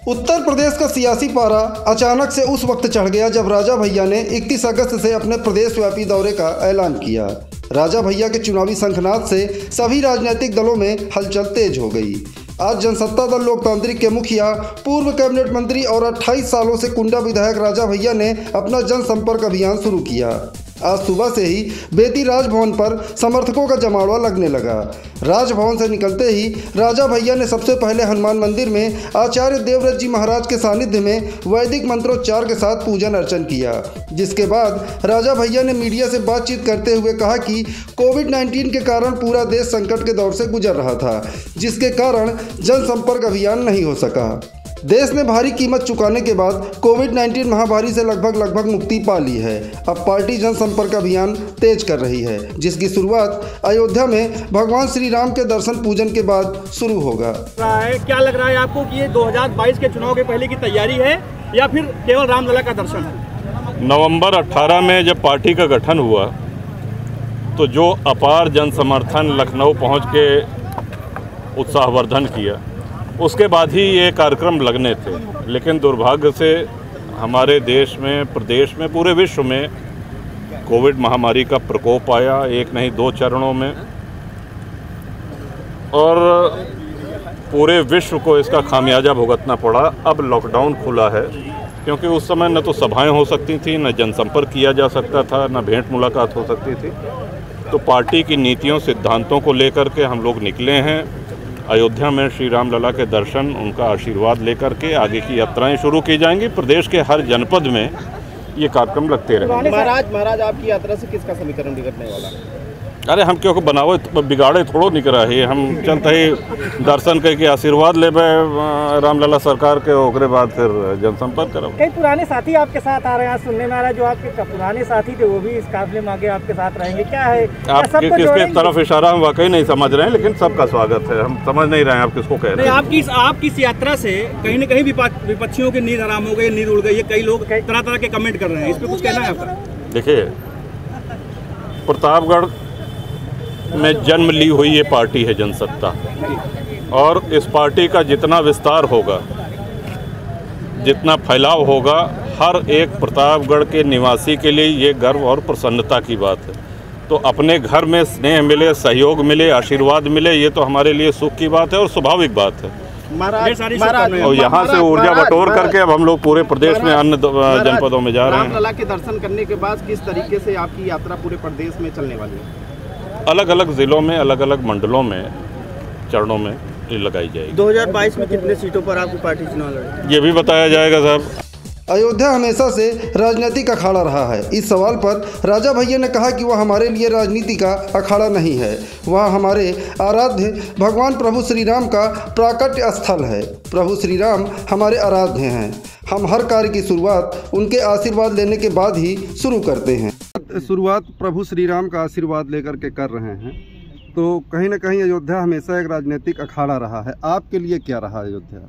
उत्तर प्रदेश का सियासी पारा अचानक से उस वक्त चढ़ गया जब राजा भैया ने 31 अगस्त से अपने प्रदेश व्यापी दौरे का ऐलान किया। राजा भैया के चुनावी शंखनाद से सभी राजनीतिक दलों में हलचल तेज हो गई। आज जनसत्ता दल लोकतांत्रिक के मुखिया, पूर्व कैबिनेट मंत्री और 28 सालों से कुंडा विधायक राजा भैया ने अपना जनसंपर्क अभियान शुरू किया। आज सुबह से ही बेती राजभवन पर समर्थकों का जमावड़ा लगने लगा। राजभवन से निकलते ही राजा भैया ने सबसे पहले हनुमान मंदिर में आचार्य देवव्रत जी महाराज के सानिध्य में वैदिक मंत्रोच्चार के साथ पूजन अर्चन किया, जिसके बाद राजा भैया ने मीडिया से बातचीत करते हुए कहा कि कोविड-19 के कारण पूरा देश संकट के दौर से गुजर रहा था, जिसके कारण जनसंपर्क अभियान नहीं हो सका। देश ने भारी कीमत चुकाने के बाद कोविड-19 महामारी से लगभग मुक्ति पा ली है। अब पार्टी जनसंपर्क अभियान तेज कर रही है, जिसकी शुरुआत अयोध्या में भगवान श्री राम के दर्शन पूजन के बाद शुरू होगा। क्या लग रहा है आपको कि ये 2022 के चुनाव के पहले की तैयारी है या फिर केवल रामलला का दर्शन है? नवंबर 18 में जब पार्टी का गठन हुआ तो जो अपार जनसमर्थन लखनऊ पहुँच के उत्साहवर्धन किया, उसके बाद ही ये कार्यक्रम लगने थे। लेकिन दुर्भाग्य से हमारे देश में, प्रदेश में, पूरे विश्व में कोविड महामारी का प्रकोप आया, एक नहीं 2 चरणों में, और पूरे विश्व को इसका खामियाजा भुगतना पड़ा। अब लॉकडाउन खुला है, क्योंकि उस समय न तो सभाएं हो सकती थी, न जनसंपर्क किया जा सकता था, न भेंट मुलाकात हो सकती थी। तो पार्टी की नीतियों, सिद्धांतों को लेकर के हम लोग निकले हैं। अयोध्या में श्री राम लला के दर्शन, उनका आशीर्वाद लेकर के आगे की यात्राएं शुरू की जाएंगी। प्रदेश के हर जनपद में ये कार्यक्रम लगते रहेंगे। महाराज आपकी यात्रा से किसका समीकरण बिगड़ने वाला है? अरे हम क्यों बनावे बिगाड़े थोड़ो निकल रहे, हम चलते ही दर्शन करके आशीर्वाद ले रामलला सरकार के, ओकरे बाद फिर जनसंपर्क करो। कई पुराने साथी आपके साथ आ रहे हैं, सुनने में आ रहा है जो आपके पुराने साथी थे वो भी इस काफिले में आगे आपके साथ रहेंगे, क्या है? आप किसके तरफ इशारा हम वाकई नहीं समझ रहे हैं, लेकिन सबका स्वागत है। हम समझ नहीं रहे हैं आप किसको कह रहे हैं। आपकी इस यात्रा से कहीं न कहीं विपक्षियों की नींद हराम हो गई, नींद उड़ गई है, कई लोग तरह तरह के कमेंट कर रहे हैं, इस पर कुछ कहना है आपका? देखिए, प्रतापगढ़ में जन्म ली हुई ये पार्टी है जनसत्ता, और इस पार्टी का जितना विस्तार होगा, जितना फैलाव होगा, हर एक प्रतापगढ़ के निवासी के लिए ये गर्व और प्रसन्नता की बात है। तो अपने घर में स्नेह मिले, सहयोग मिले, आशीर्वाद मिले, ये तो हमारे लिए सुख की बात है और स्वाभाविक बात है। और यहाँ से ऊर्जा बटोर करके अब हम लोग पूरे प्रदेश में अन्य जनपदों में जा रहे हैं। रामलला के दर्शन करने के बाद किस तरीके से आपकी यात्रा पूरे प्रदेश में चलने वाली है? अलग अलग ज़िलों में, अलग अलग मंडलों में, चरणों में ये लगाई जाएगी। 2022 में कितने सीटों पर आपकी पार्टी चुनाव लड़ेगी, ये भी बताया जाएगा साहब। अयोध्या हमेशा से राजनीतिक अखाड़ा रहा है। इस सवाल पर राजा भैया ने कहा कि वह हमारे लिए राजनीति का अखाड़ा नहीं है, वह हमारे आराध्य भगवान प्रभु श्री राम का प्राकट्य स्थल है। प्रभु श्री राम हमारे आराध्य हैं। हम हर कार्य की शुरुआत उनके आशीर्वाद लेने के बाद ही शुरू करते हैं। शुरुआत प्रभु श्री राम का आशीर्वाद लेकर के कर रहे हैं, तो कहीं न कहीं अयोध्या हमेशा एक राजनीतिक अखाड़ा रहा है। आपके लिए क्या रहा अयोध्या?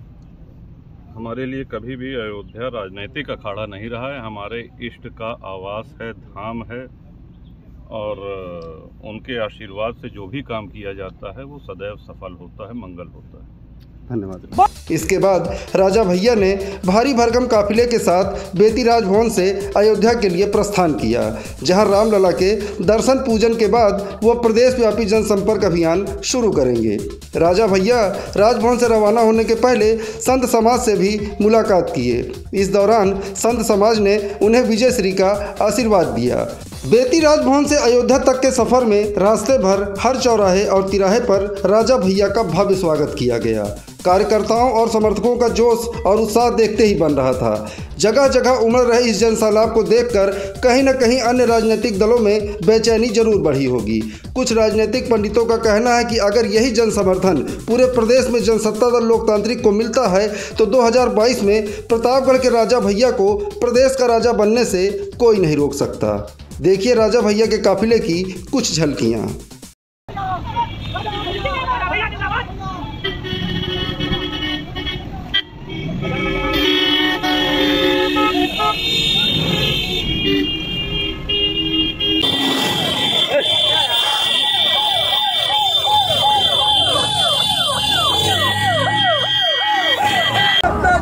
हमारे लिए कभी भी अयोध्या राजनीतिक अखाड़ा नहीं रहा है। हमारे इष्ट का आवास है, धाम है, और उनके आशीर्वाद से जो भी काम किया जाता है वो सदैव सफल होता है, मंगल होता है। धन्यवाद। इसके बाद राजा भैया ने भारी भरकम काफिले के साथ बेती राजभवन से अयोध्या के लिए प्रस्थान किया, जहां रामलला के दर्शन पूजन के बाद वो प्रदेश व्यापी जनसंपर्क अभियान शुरू करेंगे। राजा भैया राजभवन से रवाना होने के पहले संत समाज से भी मुलाकात किए। इस दौरान संत समाज ने उन्हें विजय श्री का आशीर्वाद दिया। बेती राजभवन से अयोध्या तक के सफर में रास्ते भर हर चौराहे और तिराहे पर राजा भैया का भव्य स्वागत किया गया। कार्यकर्ताओं और समर्थकों का जोश और उत्साह देखते ही बन रहा था। जगह जगह उमड़ रहे इस जनसैलाब को देखकर कहीं न कहीं अन्य राजनीतिक दलों में बेचैनी जरूर बढ़ी होगी। कुछ राजनीतिक पंडितों का कहना है कि अगर यही जनसमर्थन पूरे प्रदेश में जनसत्ता दल लोकतांत्रिक को मिलता है तो 2022 में प्रतापगढ़ के राजा भैया को प्रदेश का राजा बनने से कोई नहीं रोक सकता। देखिए राजा भैया के काफिले की कुछ झलकियाँ।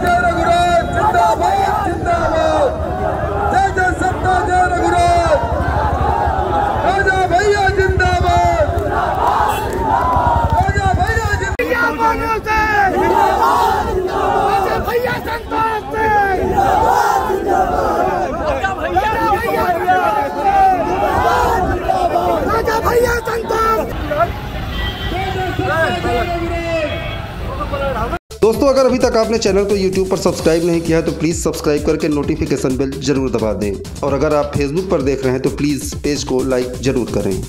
जय दोस्तों, अगर अभी तक आपने चैनल को YouTube पर सब्सक्राइब नहीं किया है तो प्लीज़ सब्सक्राइब करके नोटिफिकेशन बेल जरूर दबा दें, और अगर आप Facebook पर देख रहे हैं तो प्लीज़ पेज को लाइक जरूर करें।